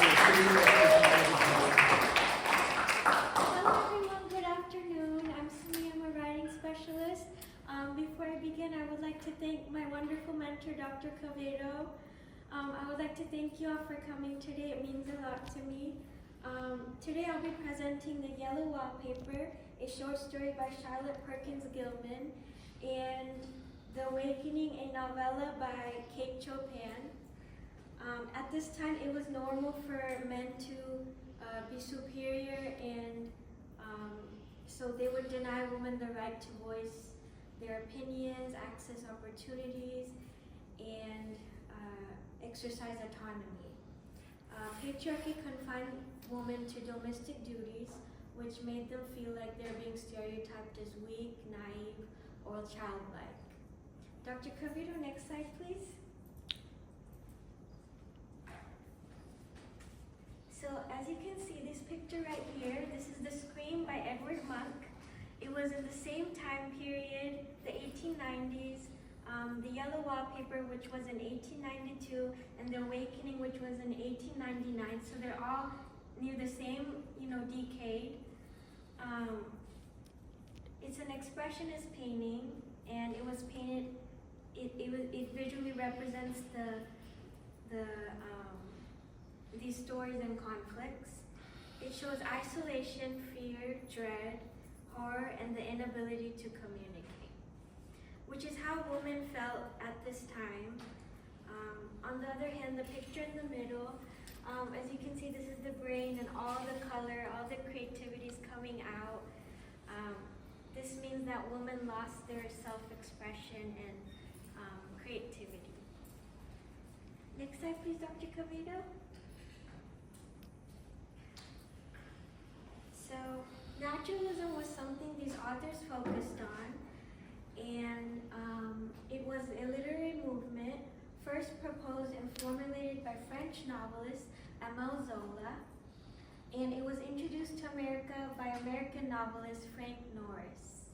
Hello everyone, good afternoon. I'm Samia, I'm a writing specialist. Before I begin, I would like to thank my wonderful mentor, Dr. Cavedo. I would like to thank you all for coming today. It means a lot to me. Today I'll be presenting The Yellow Wallpaper, a short story by Charlotte Perkins Gilman, and The Awakening, a novella by Kate Chopin. At this time, it was normal for men to be superior, and so they would deny women the right to voice their opinions, access opportunities, and exercise autonomy. Patriarchy confined women to domestic duties, which made them feel like they're being stereotyped as weak, naive, or childlike. Dr. Cavedo, next slide, please. So as you can see, this picture right here, this is The Scream by Edward Monk. It was in the same time period, the 1890s, The Yellow Wallpaper, which was in 1892, and The Awakening, which was in 1899. So they're all near the same, decade. It's an expressionist painting, and it was painted. It visually represents these stories and conflicts. It shows isolation, fear, dread, horror, and the inability to communicate, which is how women felt at this time. On the other hand, the picture in the middle, as you can see, this is the brain and all the color, all the creativity is coming out. This means that women lost their self-expression and creativity. Next slide, please, Dr. Cavedo. So, naturalism was something these authors focused on, and it was a literary movement first proposed and formulated by French novelist Émile Zola, and it was introduced to America by American novelist Frank Norris.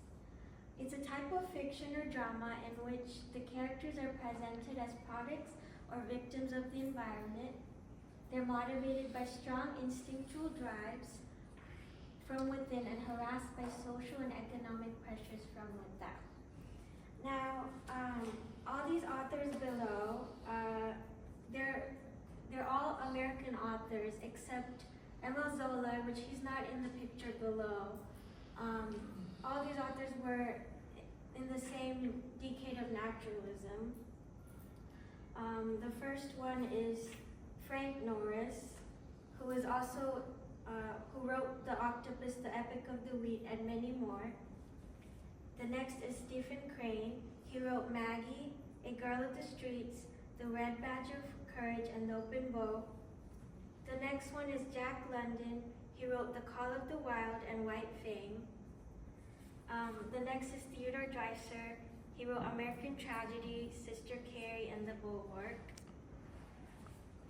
It's a type of fiction or drama in which the characters are presented as products or victims of the environment. They're motivated by strong instinctual drives from within and harassed by social and economic pressures from without. Now, all these authors below, they're all American authors except Émile Zola, which he's not in the picture below. All these authors were in the same decade of naturalism. The first one is Frank Norris, who is also who wrote The Octopus, The Epic of the Wheat, and many more. The next is Stephen Crane. He wrote Maggie, A Girl of the Streets, The Red Badge of Courage, and The Open Bow. The next one is Jack London. He wrote The Call of the Wild and White Fang. The next is Theodore Dreiser. He wrote American Tragedy, Sister Carrie, and The Bulwark.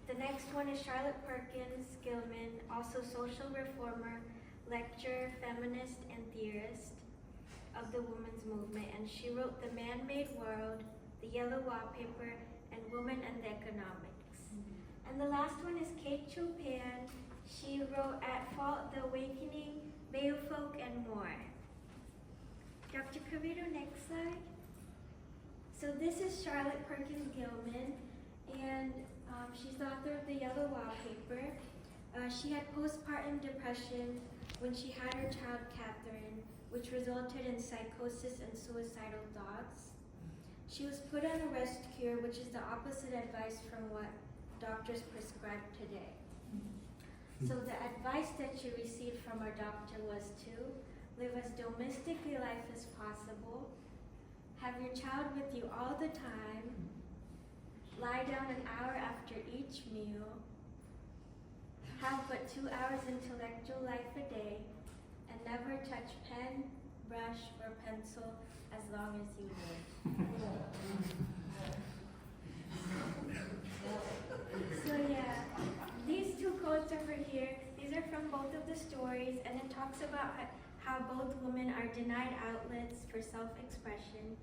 The next one is Charlotte Perkins Gilman, also social reformer, lecturer, feminist, and theorist of the women's movement, and she wrote The Man-Made World, The Yellow Wallpaper, and Woman and the Economics. And the last one is Kate Chopin. She wrote At Fault, The Awakening, Beowulf, and more. Dr. Cavedo, next slide. So this is Charlotte Perkins Gilman, and she's the author of The Yellow Wallpaper. She had postpartum depression when she had her child, Catherine, which resulted in psychosis and suicidal thoughts. She was put on a rest cure, which is the opposite advice from what doctors prescribe today. So the advice that she received from her doctor was to live as domestically life as possible, have your child with you all the time, lie down an hour after each meal, have but 2 hours intellectual life a day, and never touch pen, brush, or pencil as long as you live. So yeah, these two quotes over here, these are from both of the stories, and it talks about how both women are denied outlets for self-expression.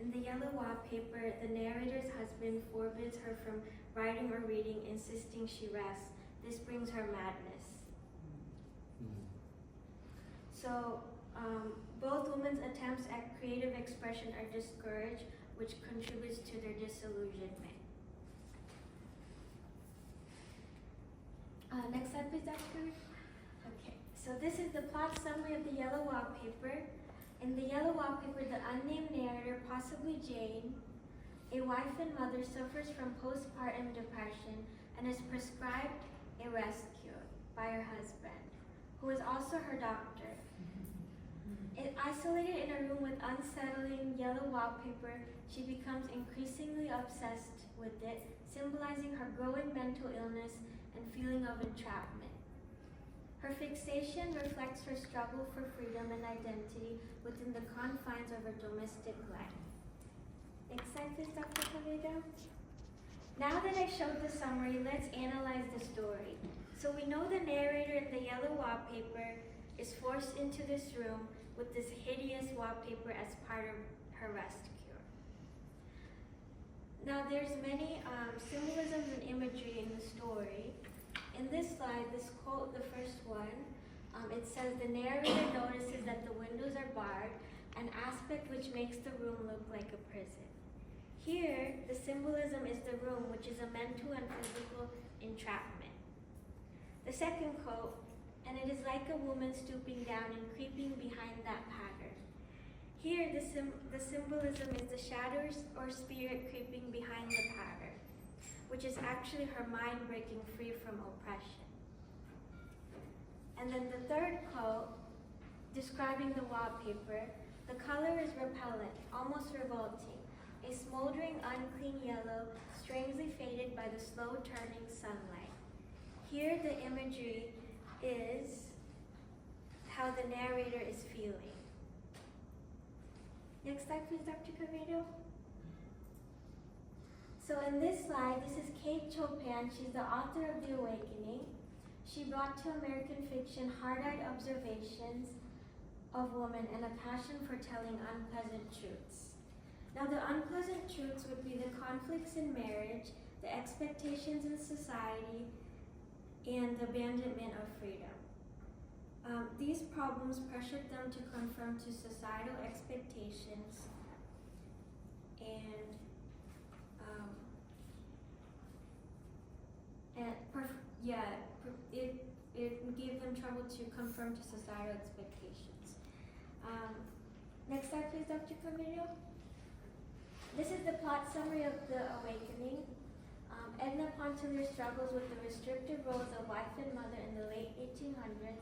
In The Yellow Wallpaper, the narrator's husband forbids her from writing or reading, insisting she rest, This brings her madness. So both women's attempts at creative expression are discouraged, which contributes to their disillusionment. Next slide, please, Dr. Okay, so this is the plot summary of the yellow wallpaper. In the yellow wallpaper, the unnamed narrator, possibly Jane, a wife and mother, suffers from postpartum depression and is prescribed a rescue by her husband, who is also her doctor. Isolated in a room with unsettling yellow wallpaper, she becomes increasingly obsessed with it, symbolizing her growing mental illness and feeling of entrapment. Her fixation reflects her struggle for freedom and identity within the confines of her domestic life. Next slide, please, Dr. Cavedo. Now that I showed the summary, let's analyze the story. So we know the narrator in the yellow wallpaper is forced into this room with this hideous wallpaper as part of her rescue. Now there's many symbolisms and imagery in the story. In this slide, this quote, the first one, it says, the narrator notices that the windows are barred, an aspect which makes the room look like a prison. Here, the symbolism is the room, which is a mental and physical entrapment. The second quote, and it is like a woman stooping down and creeping behind that pattern. Here, the symbolism is the shadow or spirit creeping behind the pattern, which is actually her mind breaking free from oppression. And then the third quote, describing the wallpaper, the color is repellent, almost revolting, a smoldering, unclean yellow, strangely faded by the slow turning sunlight. Here, the imagery is how the narrator is feeling. Next slide, please, Dr. Cavedo. So in this slide, this is Kate Chopin. She's the author of The Awakening. She brought to American fiction hard-eyed observations of women and a passion for telling unpleasant truths. Now the unpleasant truths would be the conflicts in marriage, the expectations in society, and the abandonment of freedom. These problems pressured them to conform to societal expectations and it gave them trouble to conform to societal expectations. Next slide, please, Dr. Cavedo. This is the plot summary of The Awakening. Edna Pontellier struggles with the restrictive roles of wife and mother in the late 1800s.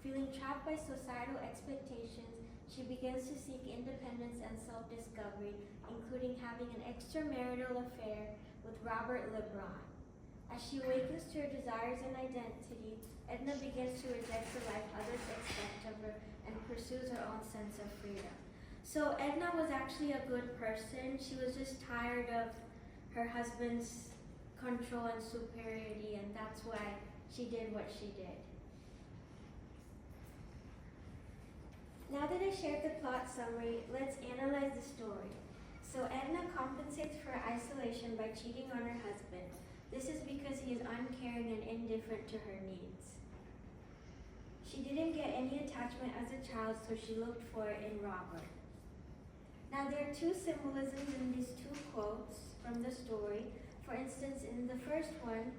Feeling trapped by societal expectations, she begins to seek independence and self-discovery, including having an extramarital affair with Robert Lebrun. As she awakens to her desires and identity, Edna begins to reject the life others expect of her and pursues her own sense of freedom. So Edna was actually a good person. She was just tired of her husband's control and superiority, and that's why she did what she did. Now that I shared the plot summary, let's analyze the story. So Edna compensates for her isolation by cheating on her husband. This is because he is uncaring and indifferent to her needs. She didn't get any attachment as a child, so she looked for it in Robert. Now there are two symbolisms in these two quotes from the story. For instance, in the first one,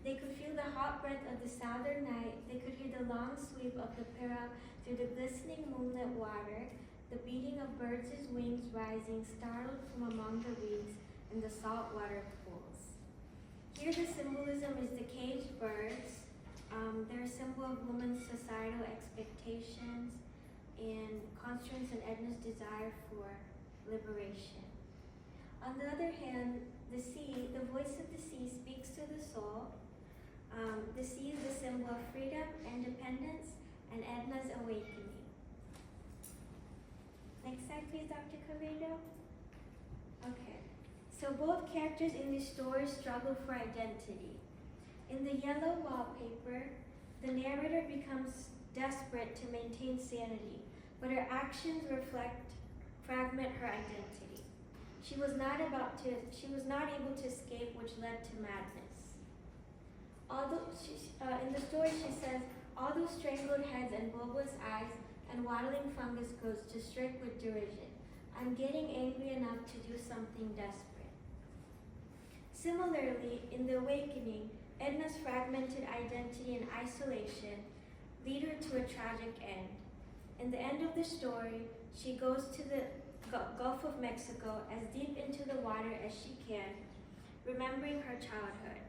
they could feel the hot breath of the southern night. They could hear the long sweep of the Pira through the glistening moonlit water, the beating of birds' wings rising, startled from among the reeds in the saltwater pools. Here the symbolism is the caged birds. They're a symbol of women's societal expectations and constraints and Edna's desire for liberation. On the other hand, the sea, the voice of the sea speaks to the soul. The sea is a symbol of freedom, independence, and Edna's awakening. Next slide, please, Dr. Cavedo. Okay, so both characters in this story struggle for identity. In the yellow wallpaper, the narrator becomes desperate to maintain sanity, but her actions fragment her identity. She was not able to escape, which led to madness. In the story she says, all those strangled heads and bulbous eyes and waddling fungus growths to strike with derision. I'm getting angry enough to do something desperate. Similarly, in The Awakening, Edna's fragmented identity and isolation lead her to a tragic end. In the end of the story, she goes to the Gulf of Mexico as deep into the water as she can, remembering her childhood.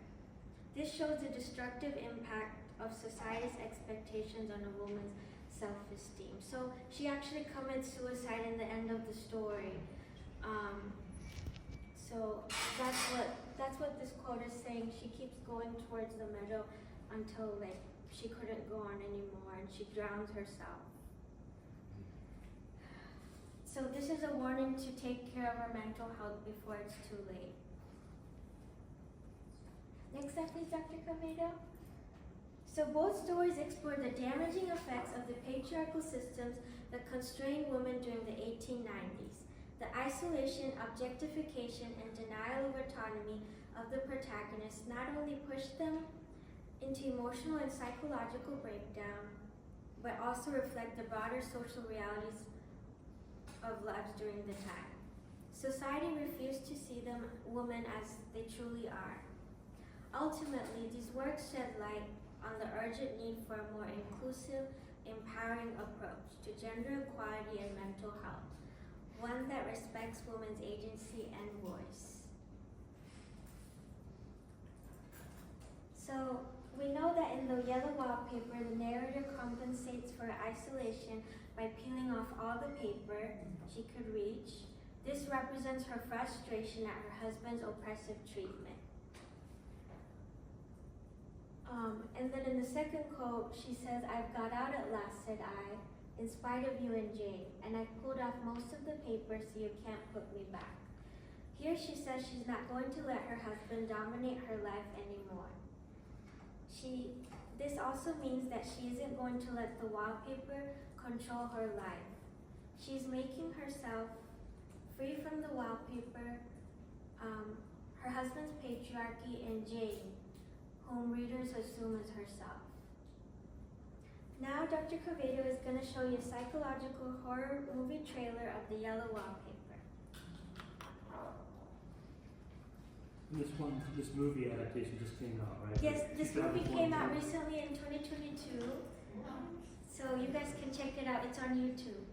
This shows the destructive impact of society's expectations on a woman's self-esteem. So she actually commits suicide in the end of the story. So that's what this quote is saying. She keeps going towards the meadow until like she couldn't go on anymore and she drowns herself. So this is a warning to take care of our mental health before it's too late. Next slide, please, Dr. Cavedo. So both stories explore the damaging effects of the patriarchal systems that constrained women during the 1890s. The isolation, objectification, and denial of autonomy of the protagonists not only pushed them into emotional and psychological breakdown, but also reflect the broader social realities of lives during the time. Society refused to see them women as they truly are. Ultimately, these works shed light on the urgent need for a more inclusive, empowering approach to gender equality and mental health, one that respects women's agency and voice. So, we know that in the yellow wallpaper, the narrator compensates for isolation by peeling off all the paper she could reach. This represents her frustration at her husband's oppressive treatment. And then in the second quote, she says, "I've got out at last," said I, "in spite of you and Jane, and I've pulled off most of the paper so you can't put me back." Here she says she's not going to let her husband dominate her life anymore. This also means that she isn't going to let the wallpaper control her life. She's making herself free from the wallpaper, her husband's patriarchy, and Jane, whom readers assume is herself. Now Dr. Cavedo is going to show you a psychological horror movie trailer of the yellow wallpaper. This movie adaptation just came out, right? Yes, this movie came out recently in 2022. So you guys can check it out. It's on YouTube.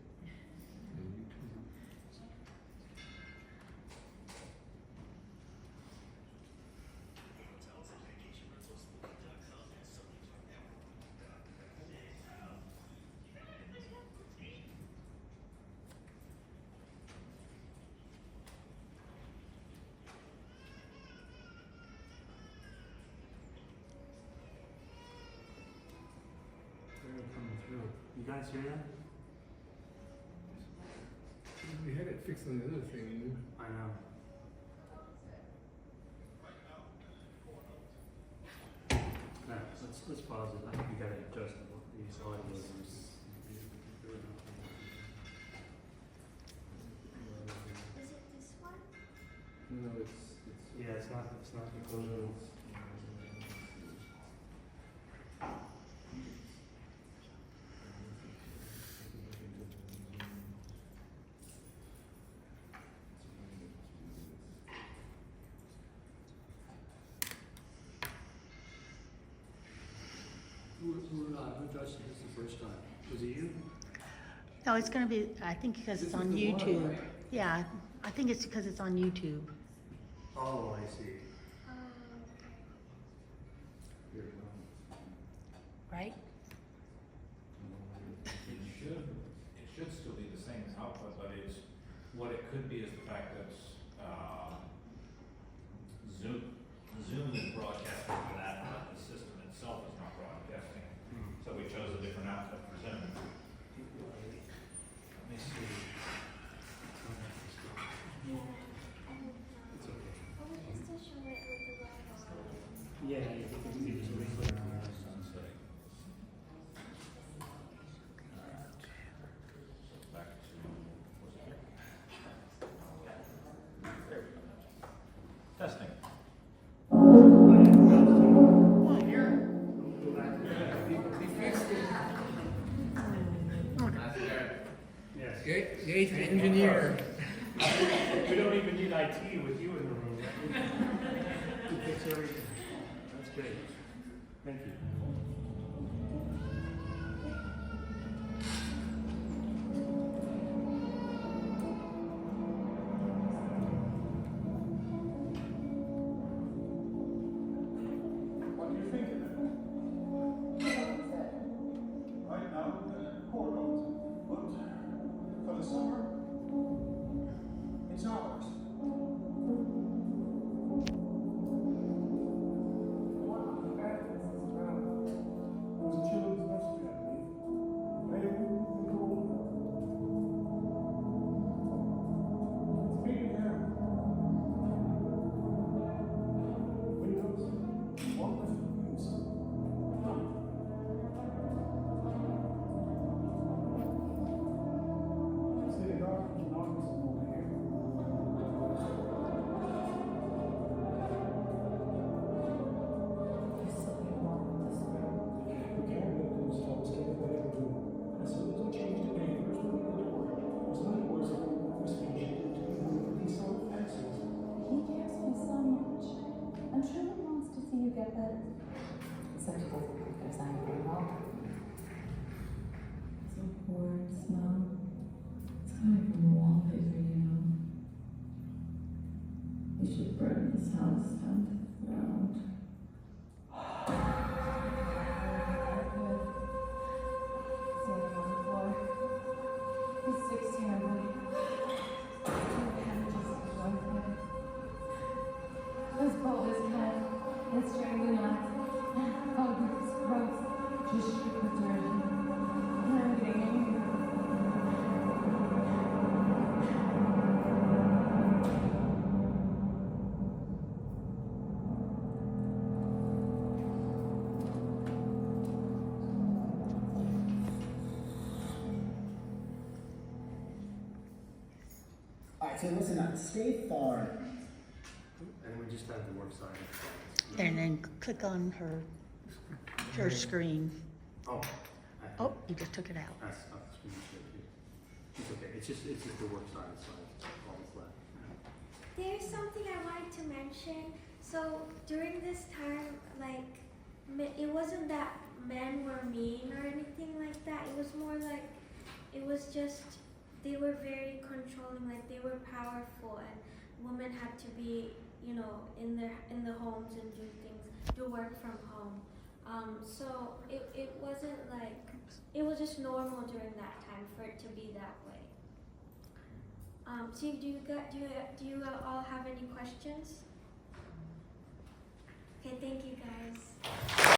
You guys hear that? We had it fixed on the other thing. I know. Alright, let's pause it. I think we gotta adjust these audios. Is it this one? No, it's Yeah, it's not the photos. Who touched this the first time? Was it you? No, it's gonna be, I think because it's This on is the one, YouTube. right? Yeah, I think it's because it's on YouTube, Oh, I see. Here, right? It should still be the same output, but it's, what it could be is the fact that, Zoom is broadcasting to that, but the system itself is not broadcasting. So we chose a different output for Zoom. Let me see. Yeah. It's okay. Oh, we can still show it with the logo. Yeah, you can just replay it on the last one. The eighth engineer. We don't even need IT with you in the room, right? We fix everything. That's great. Thank you. What do you think of it? Right now, the court owns it, but for the summer, it's ours. There's a children's nursery, I believe. Maybe we can go over. It's big in there. Windows, one different views. Come. See the garbage and office over here. We can't let those folks get away with it. As soon as we change the papers, we go to work. There's nothing worse than a station to these sort of fences. He cares for you so much and truly wants to see you get better. Except he doesn't think there's anything wrong. It's a horrid smell. It's coming from the wallpaper, you know. We should burn this house down to the ground. Standing on the floor. He's 16, I believe. Let's pull his head and strangle knots. Oh, this is gross. Just shoot the dirty. I'm getting angry. Alright, so listen up, stay far. And we just have the work side. And then click on her screen. Oh. Oh, you just took it out. That's up the screen straight here. It's okay, it's just the work side, all that's left. There's something I wanted to mention. So during this time, like, it wasn't that men were mean or anything like that. It was more like, it was just, they were very controlling, like they were powerful, and women had to be, you know, in the homes and do work from home. So it wasn't like, it was just normal during that time for it to be that way. So do you all have any questions? Okay, thank you guys.